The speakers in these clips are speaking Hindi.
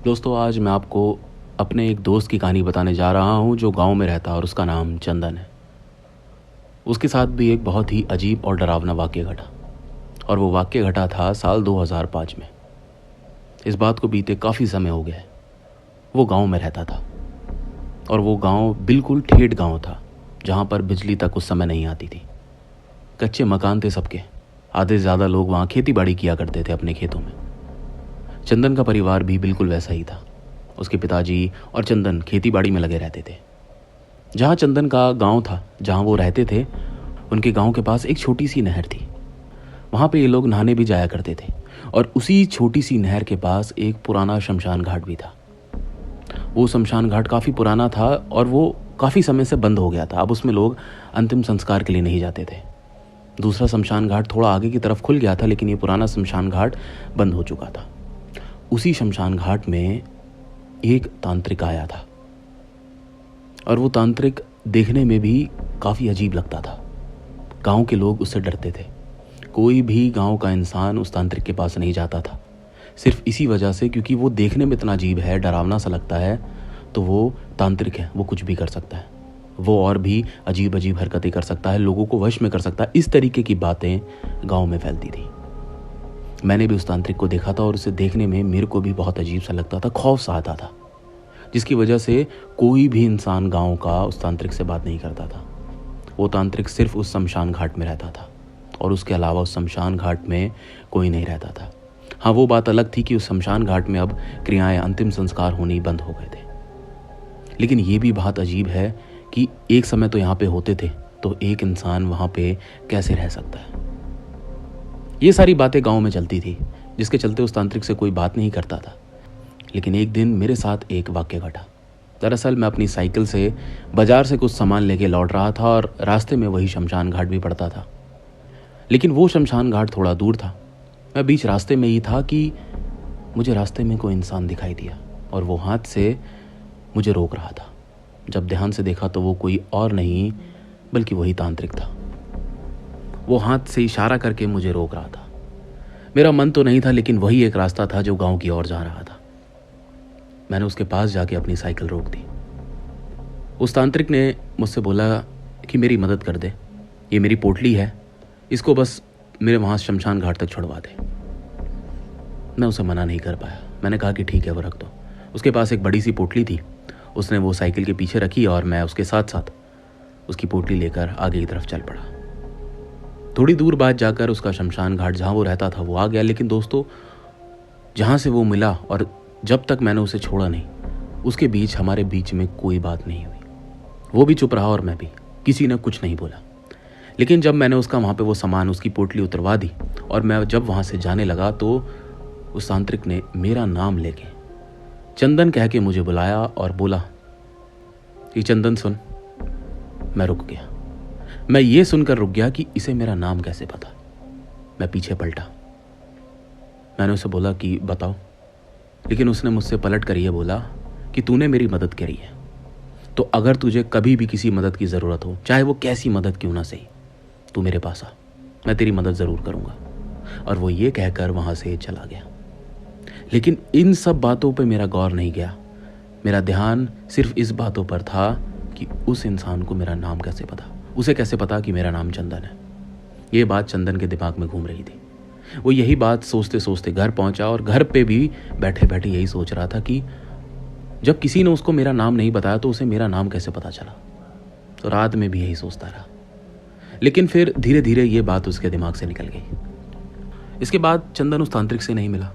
दोस्तों, आज मैं आपको अपने एक दोस्त की कहानी बताने जा रहा हूँ जो गांव में रहता है और उसका नाम चंदन है। उसके साथ भी एक बहुत ही अजीब और डरावना वाक़या घटा और वो वाक़या घटा था साल 2005 में। इस बात को बीते काफ़ी समय हो गया है। वो गांव में रहता था और वो गांव बिल्कुल ठेठ गांव था जहाँ पर बिजली तक उस समय नहीं आती थी। कच्चे मकान थे सबके। आधे से ज़्यादा लोग वहाँ खेती बाड़ी किया करते थे अपने खेतों में। चंदन का परिवार भी बिल्कुल वैसा ही था। उसके पिताजी और चंदन खेती बाड़ी में लगे रहते थे। जहाँ चंदन का गांव था, जहाँ वो रहते थे, उनके गांव के पास एक छोटी सी नहर थी। वहाँ पे ये लोग नहाने भी जाया करते थे और उसी छोटी सी नहर के पास एक पुराना शमशान घाट भी था। वो शमशान घाट काफ़ी पुराना था और वो काफ़ी समय से बंद हो गया था। अब उसमें लोग अंतिम संस्कार के लिए नहीं जाते थे। दूसरा शमशान घाट थोड़ा आगे की तरफ खुल गया था, लेकिन ये पुराना शमशान घाट बंद हो चुका था। उसी शमशान घाट में एक तांत्रिक आया था और वो तांत्रिक देखने में भी काफ़ी अजीब लगता था। गांव के लोग उससे डरते थे। कोई भी गांव का इंसान उस तांत्रिक के पास नहीं जाता था, सिर्फ इसी वजह से क्योंकि वो देखने में इतना अजीब है, डरावना सा लगता है। तो वो तांत्रिक है, वो कुछ भी कर सकता है। वो और भी अजीब अजीब हरकतें कर सकता है, लोगों को वश में कर सकता है। इस तरीके की बातें गाँव में फैलती थी। मैंने भी उस तांत्रिक को देखा था और उसे देखने में मेरे को भी बहुत अजीब सा लगता था, खौफ सा आता था, जिसकी वजह से कोई भी इंसान गांव का उस तांत्रिक से बात नहीं करता था। वो तांत्रिक सिर्फ उस शमशान घाट में रहता था और उसके अलावा उस शमशान घाट में कोई नहीं रहता था। हाँ, वो बात अलग थी कि उस शमशान घाट में अब क्रियाएं, अंतिम संस्कार होने बंद हो गए थे। लेकिन ये भी बात अजीब है कि एक समय तो यहाँ पे होते थे, तो एक इंसान वहाँ पे कैसे रह सकता है। ये सारी बातें गांव में चलती थी, जिसके चलते उस तांत्रिक से कोई बात नहीं करता था। लेकिन एक दिन मेरे साथ एक वाक़या घटा। दरअसल मैं अपनी साइकिल से बाजार से कुछ सामान लेके लौट रहा था और रास्ते में वही शमशान घाट भी पड़ता था। लेकिन वो शमशान घाट थोड़ा दूर था। मैं बीच रास्ते में ही था कि मुझे रास्ते में कोई इंसान दिखाई दिया और वो हाथ से मुझे रोक रहा था। जब ध्यान से देखा तो वो कोई और नहीं बल्कि वही तांत्रिक था। वो हाथ से इशारा करके मुझे रोक रहा था। मेरा मन तो नहीं था, लेकिन वही एक रास्ता था जो गांव की ओर जा रहा था। मैंने उसके पास जाके अपनी साइकिल रोक दी। उस तांत्रिक ने मुझसे बोला कि मेरी मदद कर दे, ये मेरी पोटली है, इसको बस मेरे वहाँ शमशान घाट तक छुड़वा दे। मैं उसे मना नहीं कर पाया। मैंने कहा कि ठीक है, वो रख दो। उसके पास एक बड़ी सी पोटली थी। उसने वो साइकिल के पीछे रखी और मैं उसके साथ साथ उसकी पोटली लेकर आगे की तरफ चल पड़ा। थोड़ी दूर बाद जाकर उसका शमशान घाट जहाँ वो रहता था वो आ गया। लेकिन दोस्तों, जहाँ से वो मिला और जब तक मैंने उसे छोड़ा नहीं, उसके बीच हमारे बीच में कोई बात नहीं हुई। वो भी चुप रहा और मैं भी। किसी ने कुछ नहीं बोला। लेकिन जब मैंने उसका वहाँ पे वो सामान, उसकी पोटली उतरवा दी और मैं जब वहाँ से जाने लगा तो उस तांत्रिक ने मेरा नाम लेके चंदन कह के मुझे बुलाया और बोला कि चंदन सुन। मैं रुक गया। मैं ये सुनकर रुक गया कि इसे मेरा नाम कैसे पता। मैं पीछे पलटा। मैंने उसे बोला कि बताओ। लेकिन उसने मुझसे पलट कर ये बोला कि तूने मेरी मदद करी है, तो अगर तुझे कभी भी किसी मदद की ज़रूरत हो, चाहे वो कैसी मदद क्यों ना सही, तू मेरे पास आ, मैं तेरी मदद ज़रूर करूँगा। और वो ये कहकर वहाँ से चला गया। लेकिन इन सब बातों पे मेरा गौर नहीं गया। मेरा ध्यान सिर्फ इस बातों पर था कि उस इंसान को मेरा नाम कैसे पता, उसे कैसे पता कि मेरा नाम चंदन है। ये बात चंदन के दिमाग में घूम रही थी। वो यही बात सोचते सोचते घर पहुंचा और घर पे भी बैठे बैठे यही सोच रहा था कि जब किसी ने उसको मेरा नाम नहीं बताया तो उसे मेरा नाम कैसे पता चला। तो रात में भी यही सोचता रहा। लेकिन फिर धीरे धीरे ये बात उसके दिमाग से निकल गई। इसके बाद चंदन उस तांत्रिक से नहीं मिला।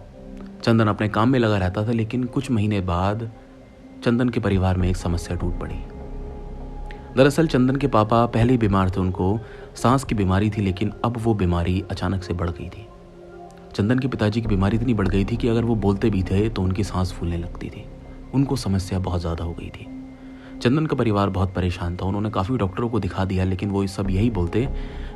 चंदन अपने काम में लगा रहता था। लेकिन कुछ महीने बाद चंदन के परिवार में एक समस्या टूट पड़ी। दरअसल चंदन के पापा पहले ही बीमार थे, उनको सांस की बीमारी थी। लेकिन अब वो बीमारी अचानक से बढ़ गई थी। चंदन के पिताजी की बीमारी इतनी बढ़ गई थी कि अगर वो बोलते भी थे तो उनकी सांस फूलने लगती थी। उनको समस्या बहुत ज़्यादा हो गई थी। चंदन का परिवार बहुत परेशान था। उन्होंने काफ़ी डॉक्टरों को दिखा दिया, लेकिन वो सब यही बोलते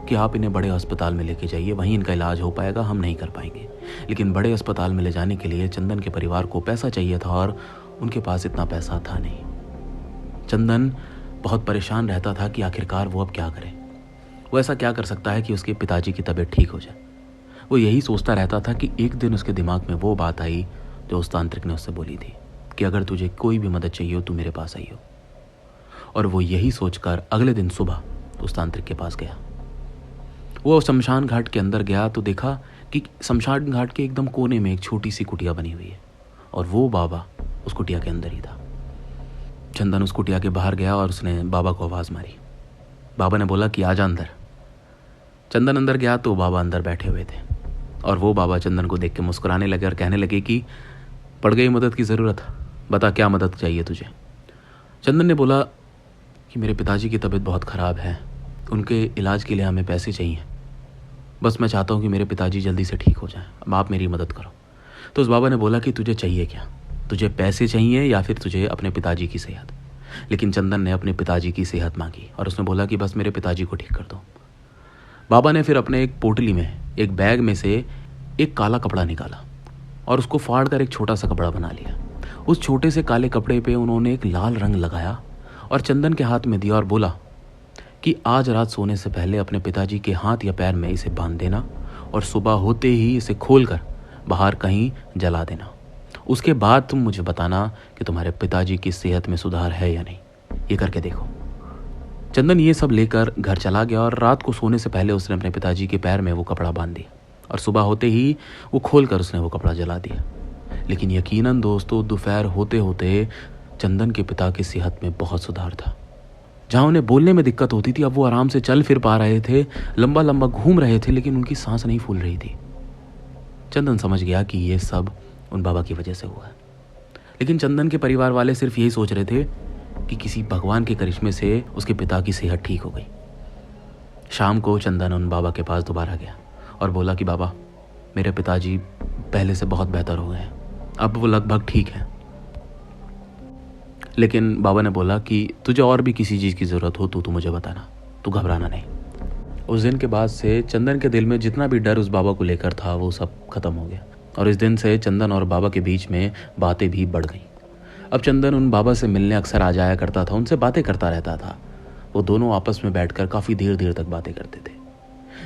कि आप इन्हें बड़े अस्पताल में लेके जाइए, वहीं इनका इलाज हो पाएगा, हम नहीं कर पाएंगे। लेकिन बड़े अस्पताल में ले जाने के लिए चंदन के परिवार को पैसा चाहिए था और उनके पास इतना पैसा था नहीं। चंदन बहुत परेशान रहता था कि आखिरकार वो अब क्या करे। वो ऐसा क्या कर सकता है कि उसके पिताजी की तबीयत ठीक हो जाए। वो यही सोचता रहता था कि एक दिन उसके दिमाग में वो बात आई जो उस तांत्रिक ने उससे बोली थी। कि अगर तुझे कोई भी मदद चाहिए हो तू मेरे पास आई हो। और वो यही सोचकर अगले दिन सुबह उस तांत्रिक के पास गया। वो शमशान घाट के अंदर गया तो देखा कि शमशान घाट के एकदम कोने में एक छोटी सी कुटिया बनी हुई है और वो बाबा उस कुटिया के अंदर ही था। चंदन उस कुटिया के बाहर गया और उसने बाबा को आवाज़ मारी। बाबा ने बोला कि आजा अंदर। चंदन अंदर गया तो बाबा अंदर बैठे हुए थे और वो बाबा चंदन को देख के मुस्कुराने लगे और कहने लगे कि पड़ गई मदद की ज़रूरत, बता क्या मदद चाहिए तुझे। चंदन ने बोला कि मेरे पिताजी की तबीयत बहुत ख़राब है, उनके इलाज के लिए हमें पैसे चाहिए, बस मैं चाहता हूँ कि मेरे पिताजी जल्दी से ठीक हो जाएं, अब आप मेरी मदद करो। तो उस बाबा ने बोला कि तुझे चाहिए क्या, तुझे पैसे चाहिए या फिर तुझे अपने पिताजी की सेहत। लेकिन चंदन ने अपने पिताजी की सेहत मांगी और उसने बोला कि बस मेरे पिताजी को ठीक कर दो। बाबा ने फिर अपने एक पोटली में, एक बैग में से एक काला कपड़ा निकाला और उसको फाड़ कर एक छोटा सा कपड़ा बना लिया। उस छोटे से काले कपड़े पे उन्होंने एक लाल रंग लगाया और चंदन के हाथ में दिया और बोला कि आज रात सोने से पहले अपने पिताजी के हाथ या पैर में इसे बांध देना और सुबह होते ही इसे खोलकर बाहर कहीं जला देना। उसके बाद तुम मुझे बताना कि तुम्हारे पिताजी की सेहत में सुधार है या नहीं, ये करके देखो। चंदन ये सब लेकर घर चला गया और रात को सोने से पहले उसने अपने पिताजी के पैर में वो कपड़ा बांध दिया और सुबह होते ही वो खोलकर उसने वो कपड़ा जला दिया। लेकिन यकीनन दोस्तों, दोपहर होते होते चंदन के पिता की सेहत में बहुत सुधार था। जहाँ उन्हें बोलने में दिक्कत होती थी, अब वो आराम से चल फिर पा रहे थे, लंबा लंबा घूम रहे थे, लेकिन उनकी सांस नहीं फूल रही थी। चंदन समझ गया कि ये सब उन बाबा की वजह से हुआ है। लेकिन चंदन के परिवार वाले सिर्फ यही सोच रहे थे कि किसी भगवान के करिश्मे से उसके पिता की सेहत ठीक हो गई। शाम को चंदन उन बाबा के पास दोबारा गया और बोला कि बाबा, मेरे पिताजी पहले से बहुत बेहतर हो गए हैं, अब वो लगभग ठीक हैं। लेकिन बाबा ने बोला कि तुझे और भी किसी चीज़ की ज़रूरत हो तो मुझे बताना, तू घबराना नहीं। उस दिन के बाद से चंदन के दिल में जितना भी डर उस बाबा को लेकर था वो सब खत्म हो गया और इस दिन से चंदन और बाबा के बीच में बातें भी बढ़ गईं। अब चंदन उन बाबा से मिलने अक्सर आ जाया करता था, उनसे बातें करता रहता था। वो दोनों आपस में बैठकर काफ़ी देर देर तक बातें करते थे।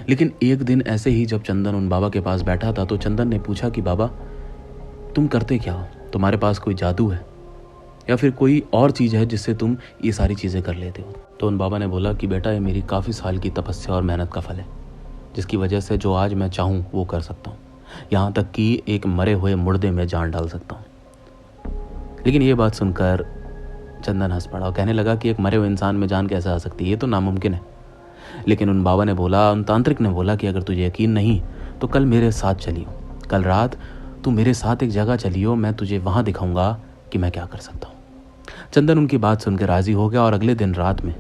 लेकिन एक दिन ऐसे ही जब चंदन उन बाबा के पास बैठा था तो चंदन ने पूछा कि बाबा, तुम करते क्या हो, तुम्हारे पास कोई जादू है या फिर कोई और चीज़ है जिससे तुम ये सारी चीज़ें कर लेते हो। तो उन बाबा ने बोला कि बेटा, ये मेरी काफ़ी साल की तपस्या और मेहनत का फल है, जिसकी वजह से जो आज मैं चाहूँ वो कर सकता हूँ, यहाँ तक कि एक मरे हुए मुर्दे में जान डाल सकता हूँ। लेकिन ये बात सुनकर चंदन हंस पड़ा और कहने लगा कि एक मरे हुए इंसान में जान कैसे आ सकती है, ये तो नामुमकिन है। लेकिन उन बाबा ने बोला, उन तांत्रिक ने बोला कि अगर तुझे यकीन नहीं तो कल मेरे साथ चलियो, कल रात तू मेरे साथ एक जगह चलियो, मैं तुझे वहाँ दिखाऊंगा कि मैं क्या कर सकता हूँ। चंदन उनकी बात सुनकर राज़ी हो गया और अगले दिन रात में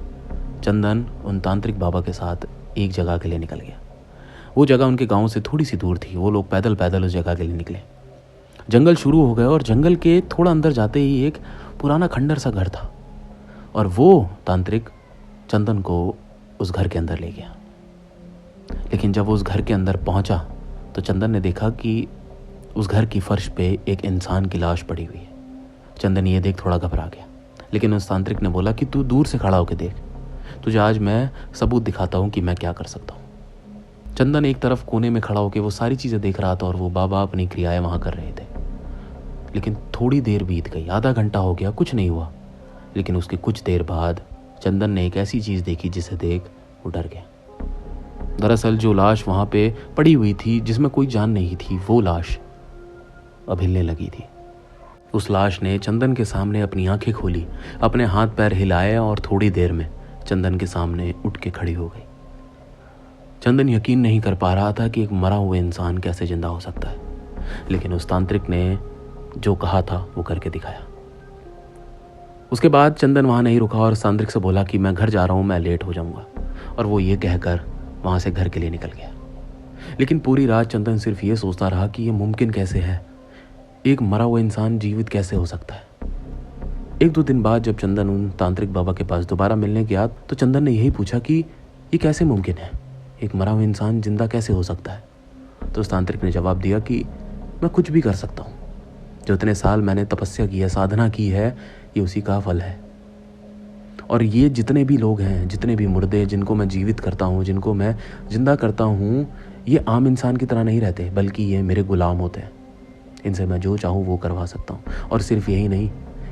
चंदन उन तांत्रिक बाबा के साथ एक जगह के लिए निकल गया। वो जगह उनके गांव से थोड़ी सी दूर थी। वो लोग पैदल पैदल उस जगह के लिए निकले। जंगल शुरू हो गया और जंगल के थोड़ा अंदर जाते ही एक पुराना खंडर सा घर था और वो तांत्रिक चंदन को उस घर के अंदर ले गया। लेकिन जब वो उस घर के अंदर पहुंचा तो चंदन ने देखा कि उस घर की फर्श पे एक इंसान की लाश पड़ी हुई है। चंदन ये देख थोड़ा घबरा गया, लेकिन उस तांत्रिक ने बोला कि तू दूर से खड़ा होकर देख, तुझे आज मैं सबूत दिखाता हूँ कि मैं क्या कर सकता हूँ। चंदन एक तरफ कोने में खड़ा होकर वो सारी चीज़ें देख रहा था और वो बाबा अपनी क्रियाएं वहाँ कर रहे थे। लेकिन थोड़ी देर बीत गई, आधा घंटा हो गया, कुछ नहीं हुआ। लेकिन उसके कुछ देर बाद चंदन ने एक ऐसी चीज़ देखी जिसे देख वो डर गया। दरअसल जो लाश वहाँ पे पड़ी हुई थी जिसमें कोई जान नहीं थी, वो लाश अब हिलने लगी थी। उस लाश ने चंदन के सामने अपनी आंखें खोली, अपने हाथ पैर हिलाए और थोड़ी देर में चंदन के सामने उठ के खड़ी हो गई। चंदन यकीन नहीं कर पा रहा था कि एक मरा हुआ इंसान कैसे जिंदा हो सकता है, लेकिन उस तांत्रिक ने जो कहा था वो करके दिखाया। उसके बाद चंदन वहाँ नहीं रुका और तांत्रिक से बोला कि मैं घर जा रहा हूँ, मैं लेट हो जाऊँगा, और वो ये कहकर वहाँ से घर के लिए निकल गया। लेकिन पूरी रात चंदन सिर्फ ये सोचता रहा कि ये मुमकिन कैसे है, एक मरा हुआ इंसान जीवित कैसे हो सकता है। एक दो दिन बाद जब चंदन उन तांत्रिक बाबा के पास दोबारा मिलने गया तो चंदन ने यही पूछा कि ये कैसे मुमकिन है, एक मरा हुआ इंसान जिंदा कैसे हो सकता है। तो उस तांत्रिक ने जवाब दिया कि मैं कुछ भी कर सकता हूँ, जो इतने साल मैंने तपस्या की है, साधना की है, ये उसी का फल है। और ये जितने भी लोग हैं, जितने भी मुर्दे जिनको मैं जीवित करता हूँ, जिनको मैं जिंदा करता हूँ, ये आम इंसान की तरह नहीं रहते, बल्कि ये मेरे गुलाम होते हैं। इनसे मैं जो चाहूँ वो करवा सकता हूँ। और सिर्फ यही नहीं,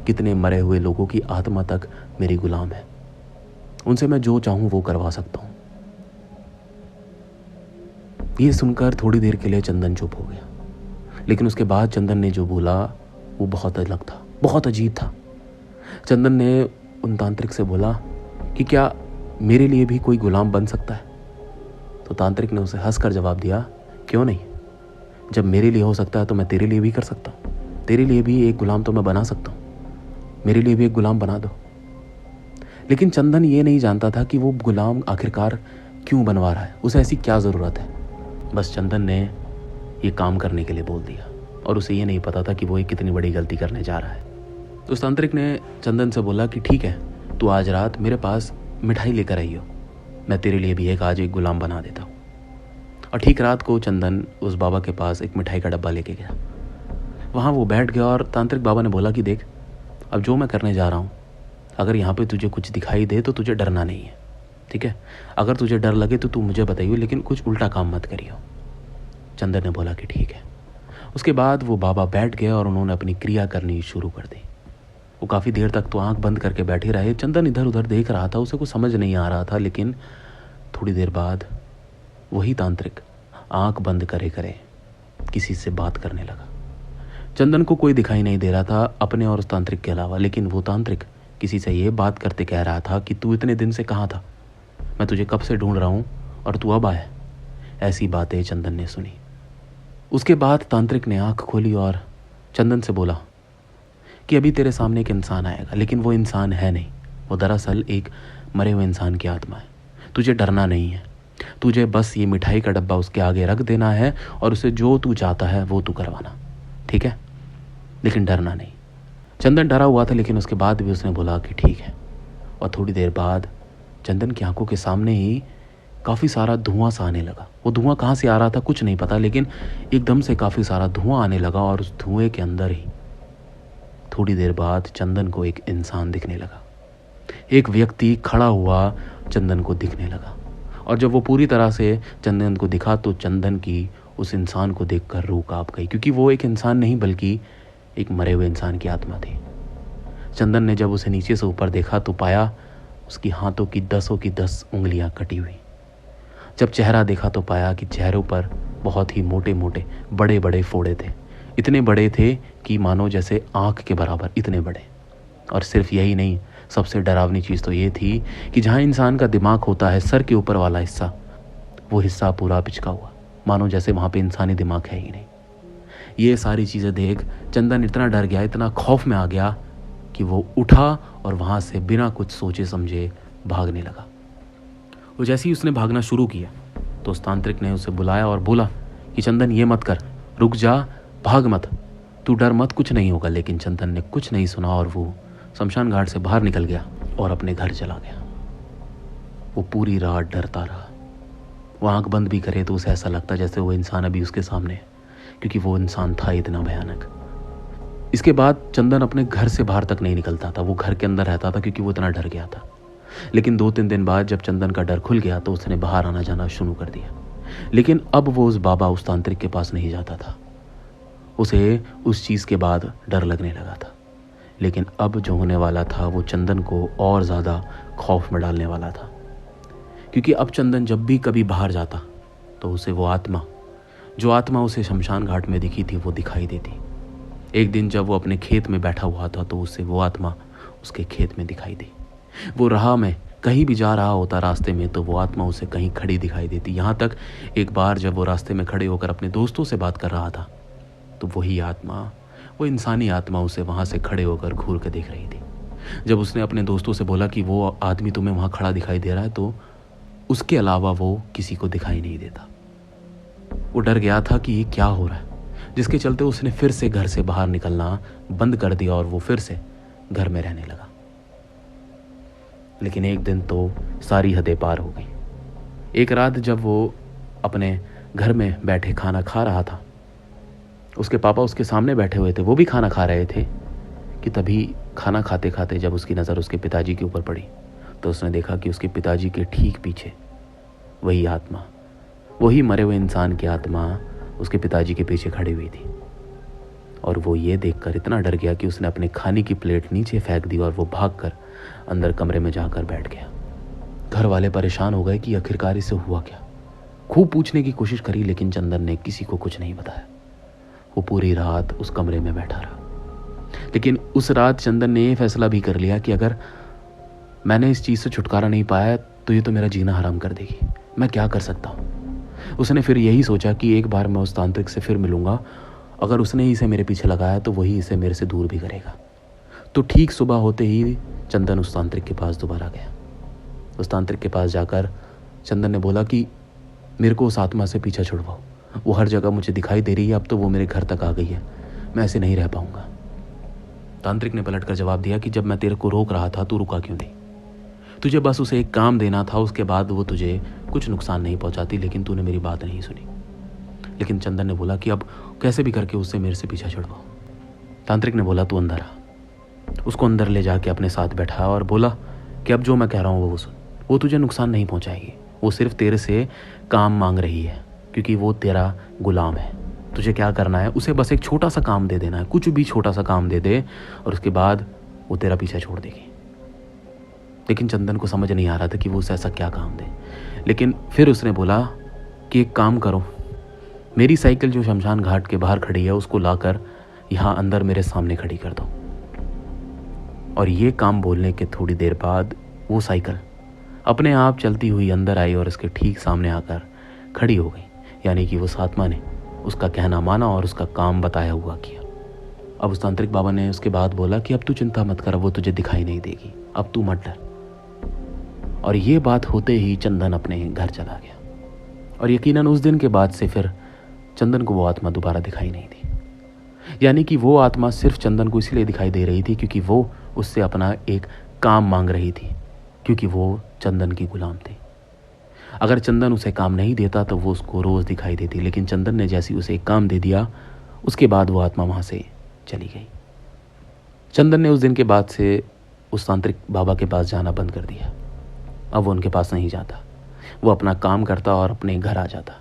कितने मरे हुए लोगों की आत्मा तक मेरी गुलाम है। उनसे मैं जो चाहूं वो करवा सकता हूं। ये सुनकर थोड़ी देर के लिए चंदन चुप हो गया, लेकिन उसके बाद चंदन ने जो बोला वो बहुत अलग था, बहुत अजीब था। चंदन ने उन तांत्रिक से बोला कि क्या मेरे लिए भी कोई गुलाम बन सकता है? तो तांत्रिक ने उसे हंसकर जवाब दिया, क्यों नहीं? जब मेरे लिए हो सकता है तो मैं तेरे लिए भी कर सकता हूँ। तेरे लिए भी एक गुलाम तो मैं बना सकता हूँ, मेरे लिए भी एक गुलाम बना दो। लेकिन चंदन ये नहीं जानता था कि वो गुलाम आखिरकार क्यों बनवा रहा है, उसे ऐसी क्या ज़रूरत है। बस चंदन ने ये काम करने के लिए बोल दिया और उसे ये नहीं पता था कि वो एक कितनी बड़ी गलती करने जा रहा है। तो उस तांत्रिक ने चंदन से बोला कि ठीक है, तू आज रात मेरे पास मिठाई लेकर आइयो, मैं तेरे लिए भी आज एक गुलाम बना देता हूँ। और ठीक रात को चंदन उस बाबा के पास एक मिठाई का डब्बा लेके गया। वहाँ वो बैठ गया और तांत्रिक बाबा ने बोला कि देख, अब जो मैं करने जा रहा हूँ, अगर यहाँ पे तुझे कुछ दिखाई दे तो तुझे डरना नहीं है, ठीक है? अगर तुझे डर लगे तो तू मुझे बताइयो, लेकिन कुछ उल्टा काम मत करियो। चंदन ने बोला कि ठीक है। उसके बाद वो बाबा बैठ गए और उन्होंने अपनी क्रिया करनी शुरू कर दी। वो काफ़ी देर तक तो आंख बंद करके बैठे रहे। चंदन इधर उधर देख रहा था, उसे कुछ समझ नहीं आ रहा था। लेकिन थोड़ी देर बाद वही तांत्रिक आंख बंद करे करे किसी से बात करने लगा। चंदन को कोई दिखाई नहीं दे रहा था अपने और उस तांत्रिक के अलावा, लेकिन वो तांत्रिक किसी से ये बात करते कह रहा था कि तू इतने दिन से कहाँ था, मैं तुझे कब से ढूंढ रहा हूँ और तू अब आया। ऐसी बातें चंदन ने सुनी। उसके बाद तांत्रिक ने आंख खोली और चंदन से बोला कि अभी तेरे सामने एक इंसान आएगा, लेकिन वो इंसान है नहीं, वो दरअसल एक मरे हुए इंसान की आत्मा है। तुझे डरना नहीं है, तुझे बस ये मिठाई का डब्बा उसके आगे रख देना है और उसे जो तू चाहता है वो तू करवाना, ठीक है? लेकिन डरना नहीं। चंदन डरा हुआ था, लेकिन उसके बाद भी उसने बोला कि ठीक है। और थोड़ी देर बाद चंदन की आंखों के सामने ही काफ़ी सारा धुआं सा आने लगा। वो धुआं कहाँ से आ रहा था कुछ नहीं पता, लेकिन एकदम से काफ़ी सारा धुआं आने लगा और उस धुएं के अंदर ही थोड़ी देर बाद चंदन को एक इंसान दिखने लगा। एक व्यक्ति खड़ा हुआ चंदन को दिखने लगा और जब वो पूरी तरह से चंदन को दिखा तो चंदन की उस इंसान को देखकर रूह कांप गई, क्योंकि वो एक इंसान नहीं बल्कि एक मरे हुए इंसान की आत्मा थी। चंदन ने जब उसे नीचे से ऊपर देखा तो पाया उसकी हाथों की 10 उंगलियां कटी हुई। जब चेहरा देखा तो पाया कि चेहरों पर बहुत ही मोटे मोटे बड़े बड़े फोड़े थे, इतने बड़े थे कि मानो जैसे आँख के बराबर इतने बड़े। और सिर्फ यही नहीं, सबसे डरावनी चीज़ तो ये थी कि जहाँ इंसान का दिमाग होता है, सर के ऊपर वाला हिस्सा, वो हिस्सा पूरा पिचका हुआ, मानो जैसे वहाँ पे इंसानी दिमाग है ही नहीं। ये सारी चीज़ें देख चंदन इतना डर गया, इतना खौफ में आ गया कि वो उठा और वहाँ से बिना कुछ सोचे समझे भागने लगा। वो जैसे ही उसने भागना शुरू किया तो उस तांत्रिक ने उसे बुलाया और बोला कि चंदन ये मत कर, रुक जा, भाग मत, तू डर मत, कुछ नहीं होगा। लेकिन चंदन ने कुछ नहीं सुना और वो शमशान घाट से बाहर निकल गया और अपने घर चला गया। वो पूरी रात डरता रहा। वो आंख बंद भी करे तो उसे ऐसा लगता जैसे वो इंसान अभी उसके सामने है, क्योंकि वो इंसान था इतना भयानक। इसके बाद चंदन अपने घर से बाहर तक नहीं निकलता था, वो घर के अंदर रहता था क्योंकि वो इतना डर गया था। लेकिन 2-3 दिन बाद जब चंदन का डर खुल गया तो उसने बाहर आना जाना शुरू कर दिया। लेकिन अब वो उस बाबा, उस तांत्रिक के पास नहीं जाता था। उसे उस चीज़ के बाद डर लगने लगा था। लेकिन अब जो होने वाला था वो चंदन को और ज़्यादा खौफ में डालने वाला था, क्योंकि अब चंदन जब भी कभी बाहर जाता तो उसे वो आत्मा, जो आत्मा उसे शमशान घाट में दिखी थी, वो दिखाई देती। एक दिन जब वो अपने खेत में बैठा हुआ था तो उसे वो आत्मा उसके खेत में दिखाई दी। वो राह में कहीं भी जा रहा होता रास्ते में तो वो आत्मा उसे कहीं खड़ी दिखाई देती। यहाँ तक एक बार जब वो रास्ते में खड़े होकर अपने दोस्तों से बात कर रहा था तो वही आत्मा, वो इंसानी आत्मा उसे वहाँ से खड़े होकर घूर के देख रही थी। जब उसने अपने दोस्तों से बोला कि वो आदमी तुम्हें वहाँ खड़ा दिखाई दे रहा है, तो उसके अलावा वो किसी को दिखाई नहीं देता। वो डर गया था कि ये क्या हो रहा है, जिसके चलते उसने फिर से घर से बाहर निकलना बंद कर दिया और वो फिर से घर में रहने लगा। लेकिन एक दिन तो सारी हदें पार हो गई। एक रात जब वो अपने घर में बैठे खाना खा रहा था, उसके पापा उसके सामने बैठे हुए थे, वो भी खाना खा रहे थे, कि तभी खाना खाते खाते जब उसकी नज़र उसके पिताजी के ऊपर पड़ी तो उसने देखा कि उसके पिताजी के ठीक पीछे वही आत्मा, वही मरे हुए इंसान की आत्मा उसके पिताजी के पीछे खड़ी हुई थी। और वो ये देखकर इतना डर गया कि उसने अपने खाने की प्लेट नीचे फेंक दी और वो भागकर अंदर कमरे में जाकर बैठ गया। घर वाले परेशान हो गए कि आखिरकार इसे हुआ क्या। खूब पूछने की कोशिश करी लेकिन चंदन ने किसी को कुछ नहीं बताया। वो पूरी रात उस कमरे में बैठा रहा। लेकिन उस रात चंदन ने ये फैसला भी कर लिया कि अगर मैंने इस चीज़ से छुटकारा नहीं पाया तो ये तो मेरा जीना हराम कर देगी। मैं क्या कर सकता हूँ। उसने फिर यही सोचा कि एक बार मैं उस तांत्रिक से फिर मिलूंगा। अगर उसने इसे मेरे पीछे लगाया तो वही इसे मेरे से दूर भी करेगा। तो ठीक सुबह होते ही चंदन उस तांत्रिक के पास दोबारा गया। उस तांत्रिक के पास जाकर चंदन ने बोला कि मेरे को उस आत्मा से पीछा छुड़वाओ। वो हर जगह मुझे दिखाई दे रही है। अब तो वो मेरे घर तक आ गई है। मैं ऐसे नहीं रह पाऊंगा। तांत्रिक ने पलटकर जवाब दिया कि जब मैं तेरे को रोक रहा था तो रुका क्यों नहीं। तुझे बस उसे एक काम देना था, उसके बाद वो तुझे कुछ नुकसान नहीं पहुंचाती, लेकिन तूने मेरी बात नहीं सुनी। लेकिन चंदन ने बोला कि अब कैसे भी करके उससे मेरे से पीछा छुड़वाओ। तांत्रिक ने बोला तू अंदर आ। उसको अंदर ले जाके अपने साथ बैठाया और बोला कि अब जो मैं कह रहा हूँ वो सुन। वो तुझे नुकसान नहीं पहुंचाएगी। वो सिर्फ तेरे से काम मांग रही है क्योंकि वो तेरा गुलाम है। तुझे क्या करना है, उसे बस एक छोटा सा काम दे देना है। कुछ भी छोटा सा काम दे दे और उसके बाद वो तेरा पीछा छोड़ देगी। लेकिन चंदन को समझ नहीं आ रहा था कि वो उसे ऐसा क्या काम दे। लेकिन फिर उसने बोला कि एक काम करो, मेरी साइकिल जो शमशान घाट के बाहर खड़ी है उसको लाकर यहाँ अंदर मेरे सामने खड़ी कर दो। और ये काम बोलने के थोड़ी देर बाद वो साइकिल अपने आप चलती हुई अंदर आई और उसके ठीक सामने आकर खड़ी हो गई। यानी कि उस आत्मा ने उसका कहना माना और उसका काम बताया हुआ किया। अब उस तांत्रिक बाबा ने उसके बाद बोला कि अब तू चिंता मत कर, वो तुझे दिखाई नहीं देगी, अब तू मत डर। और ये बात होते ही चंदन अपने घर चला गया। और यकीनन उस दिन के बाद से फिर चंदन को वो आत्मा दोबारा दिखाई नहीं दी। यानी कि वो आत्मा सिर्फ चंदन को इसलिए दिखाई दे रही थी क्योंकि वो उससे अपना एक काम मांग रही थी, क्योंकि वो चंदन की गुलाम थी। अगर चंदन उसे काम नहीं देता तो वो उसको रोज़ दिखाई देती। लेकिन चंदन ने जैसे उसे एक काम दे दिया उसके बाद वो आत्मा वहाँ से चली गई। चंदन ने उस दिन के बाद से उस तांत्रिक बाबा के पास जाना बंद कर दिया। अब वो उनके पास नहीं जाता। वो अपना काम करता और अपने घर आ जाता।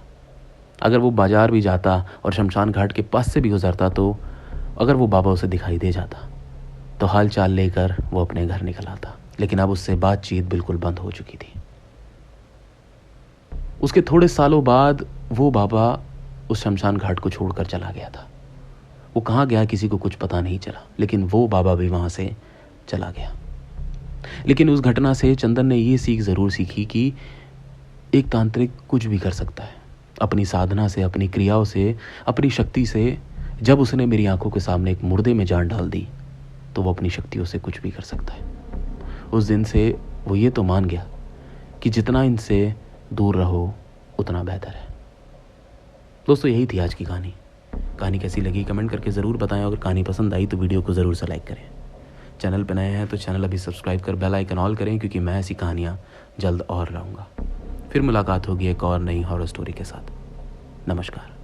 अगर वो बाजार भी जाता और शमशान घाट के पास से भी गुजरता तो अगर वो बाबा उसे दिखाई दे जाता तो हाल चाल लेकर वो अपने घर निकल आता। लेकिन अब उससे बातचीत बिल्कुल बंद हो चुकी थी। उसके थोड़े सालों बाद वो बाबा उस शमशान घाट को छोड़कर चला गया था। वो कहाँ गया किसी को कुछ पता नहीं चला, लेकिन वो बाबा भी वहाँ से चला गया। लेकिन उस घटना से चंदन ने ये सीख ज़रूर सीखी कि एक तांत्रिक कुछ भी कर सकता है अपनी साधना से, अपनी क्रियाओं से, अपनी शक्ति से। जब उसने मेरी आंखों के सामने एक मुर्दे में जान डाल दी तो वो अपनी शक्तियों से कुछ भी कर सकता है। उस दिन से वो ये तो मान गया कि जितना इनसे दूर रहो उतना बेहतर है। दोस्तों यही थी आज की कहानी। कहानी कैसी लगी कमेंट करके ज़रूर बताएं। अगर कहानी पसंद आई तो वीडियो को ज़रूर से लाइक करें। चैनल पर नए हैं तो चैनल अभी सब्सक्राइब कर बेल आइकन ऑल करें, क्योंकि मैं ऐसी कहानियाँ जल्द और लाऊंगा। फिर मुलाकात होगी एक और नई हॉरर स्टोरी के साथ। नमस्कार।